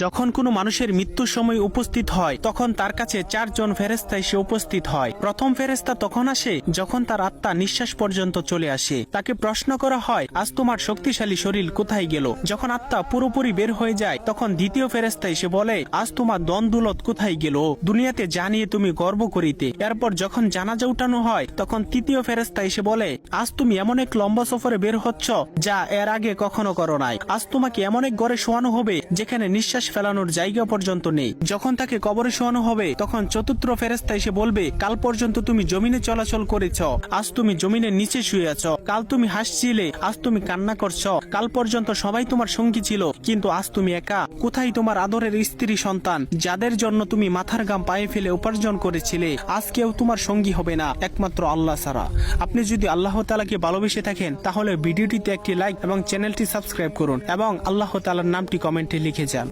যখন কোনো মানুষের মৃত্যুর সময় উপস্থিত হয় তখন তার কাছে 4 জন ফেরেশতা এসে উপস্থিত হয়। প্রথম ফেরেশতা তখন আসে যখন তার আত্মা নিঃশ্বাস পর্যন্ত চলে আসে। তাকে প্রশ্ন করা হয়, আজ তোমার শক্তিশালী শরীর কোথায় গেল? যখন আত্মা পুরোপুরি বের হয়ে যায় তখন দ্বিতীয় ফেরেশতা এসে বলে, আজ তোমার ধন দৌলত কোথায় গেল? দুনিয়াতে জানিয়ে তুমি গর্ব করিতে। এরপর যখন জানাজা উঠানো হয় তখন তৃতীয় ফেরেশতা এসে বলে, আজ তুমি এমন এক লম্বা সফরে বের হচ্ছ যা এর আগে কখনো করো নাই। আজ তোমাকে এমন এক ঘরে শোয়ানো হবে যেখানে নিঃশ্বাস ফেলানোর জায়গা পর্যন্ত নেই। যখন তাকে কবরে শোয়ানো হবে তখন চতুর্থ ফেরেশতা এসে বলবে, কাল পর্যন্ত তুমি জমিনে চলাচল করেছ, আজ তুমি জমিনের নিচে শুয়ে আছো। কাল তুমি হাসছিলে, আজ তুমি কান্না করছো। কাল পর্যন্ত সবাই তোমার সঙ্গী ছিল, কিন্তু আজ তুমি একা। কোথায় তোমার আদরের স্ত্রী সন্তান যাদের জন্য তুমি মাথার ঘাম পায়ে ফেলে উপার্জন করেছিলে? আজ কেউ তোমার সঙ্গী হবে না একমাত্র আল্লাহ ছাড়া। আপনি যদি আল্লাহ তাআলাকে ভালোবেসে থাকেন তাহলে ভিডিওটিতে একটি লাইক এবং চ্যানেলটি সাবস্ক্রাইব করুন এবং আল্লাহ তাআলার নামটি কমেন্টে লিখে যান।